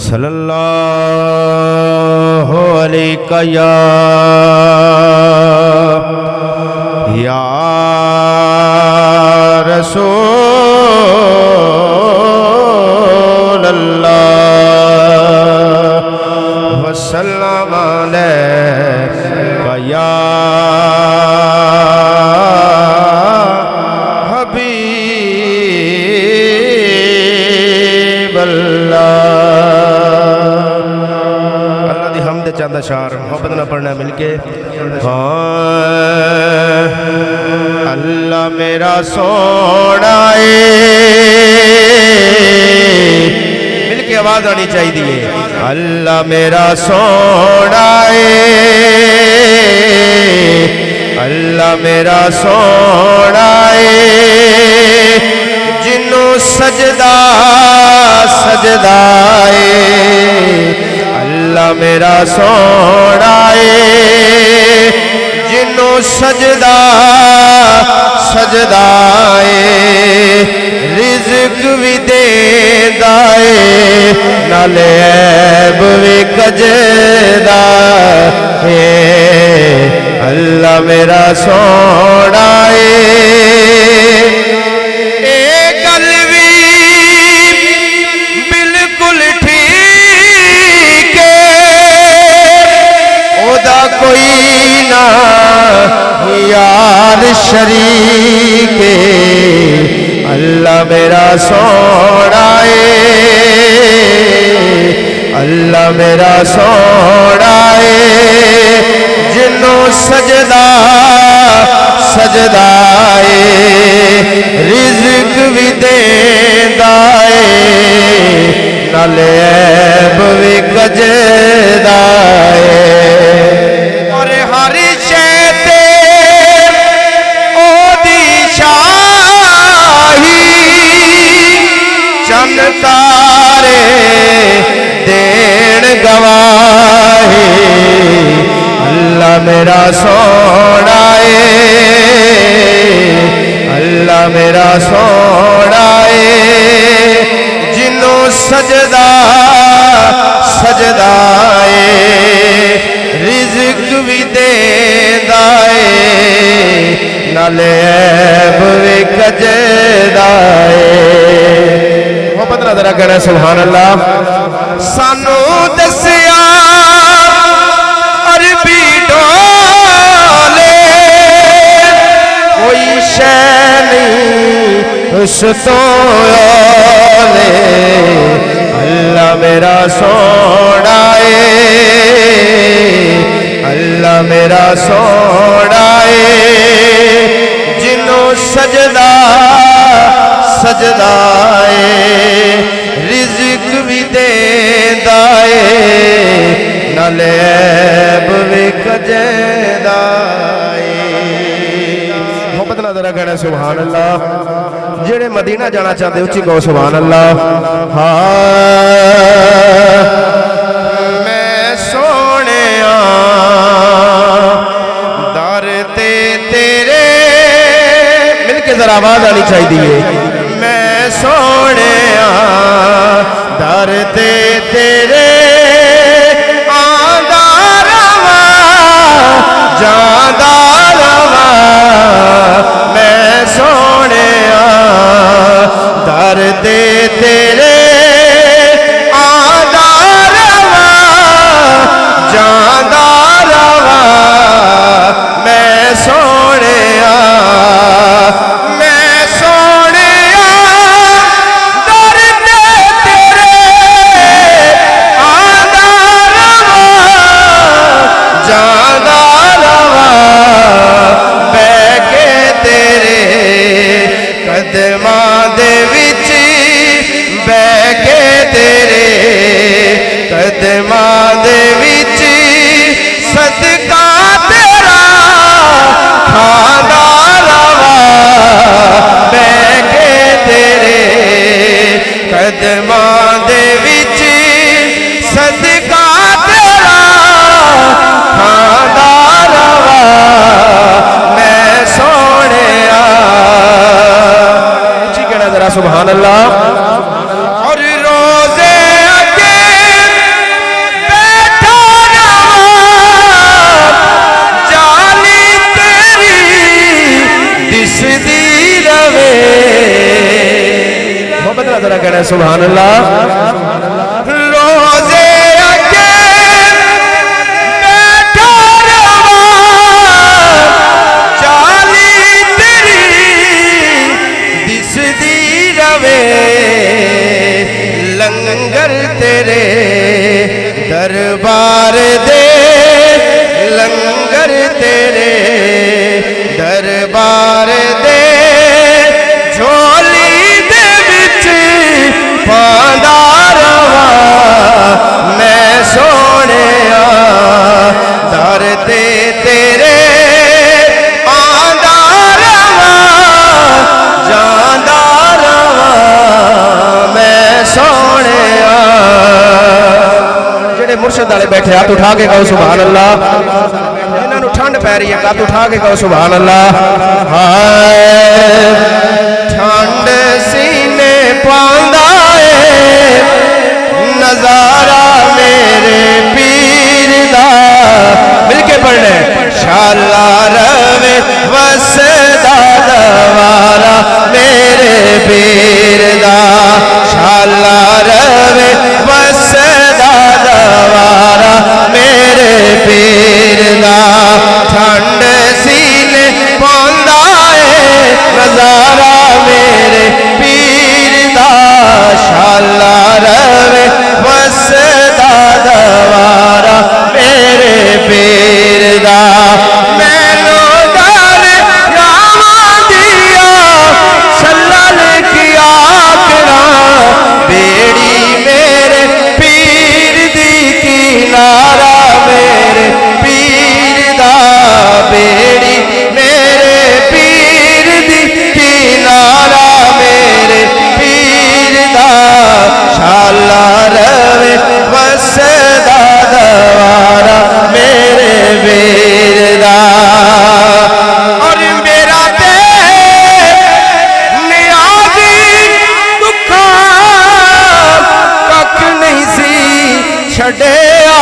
صلی اللہ علیہ یا رسول اللہ وسلم علیہ یا حبیب اللہ۔ اللہ دی حمد چاند اشعار محبت نہ پڑھنا مل کے۔ اللہ میرا سونا ہے، مل کے آواز آنی چاہیے۔ اللہ میرا سونا ہے، اللہ میرا سونا ہے، جنوں سجدہ سجدہ ہے۔ اللہ میرا سونا ہے، جنوں سجدہ سجدہ ہے۔ رزق بھی دیندا ہے، نال عیب بھی کجدا ہے۔ اللہ میرا سونا ہے، اے گل بھی بالکل ٹھیک ہے، او دا کوئی نہ یار شریک ہے۔ اللہ میرا سونا ہے، اللہ میرا سونا ہے، جنوں سجدہ سجدہ ہے۔ رزق بھی دیندا ہے، نال عیب بھی کجدا ہے۔ اور ہر شے تے او دی شاہی، چند تارے دین گواہی۔ اللہ میرا سونا ہے، اللہ میرا سونا ہے، جنوں سجدہ سجدہ ہے۔ رزق بھی دیندا ہے، نال عیب بھی کجدا ہے۔ محبت نہ ذرا کہنا سبحان اللہ۔ سانو دسیا عربی ڈولے، کوئی شے نہیں اس تو اولے۔ اللہ میرا سونا ہے، اللہ میرا سونا ہے، جنوں سجدہ سجدہ ہے۔ رزق بھی دیندا ہے، نال عیب بھی کجدا ہے۔ محبت نہ ذرا کہنا سبحان اللہ۔ جڑے مدینہ جانا چاہتے اچھی کہو سبحان اللہ۔ میں سونے در تے تیرے، مل کے ذرا آواز آنی چاہیے۔ میں سونے در تے تیرے، آندا رواں جاندا رواں۔ میں سونے در تے تیرے، آندا رواں جاندا رواں۔ میں سونے سبحان اللہ. اور روزے کے پڑھنا سبحان اللہ روزے اگے بیٹھا رہا چالی تیری دس دی روے لنگر تیرے دربار دے لنگر تیرے دربار دے جھولی دے وچ پاندا رہا میں سونیا در تے تیرے آندا رہا جاندا رہا میں سونیا جڑے مرشد والے بیٹھے ہاتھ اٹھا کے کہو سبحان اللہ انہاں نو ٹھنڈ پی رہی ہے ہاتھ اٹھا کے کہو سبحان اللہ ہائے ٹھنڈ سینے پاندا اے نظارہ میرے پیر دا مل کے پڑھنے شالا روے وسدا دوارا میرے پیر دا شالا روے وسدا دوارا میرے پیر دا ٹھنڈ سینے پوندا اے نظارہ میرے پیر دا شالا روے وسدا دوارا میرے پیر دا مینو در راواں دیا چلن کیا کراں بیڑی میرے پیر دی کنارا میرے پیر دا بیڑی میرے پیر دی کنارا میرے پیر دا شالا روے وسدا دوارا میرے پیر دا اور میرا تے نیازی دکھا کک نہیں سی چھڑیا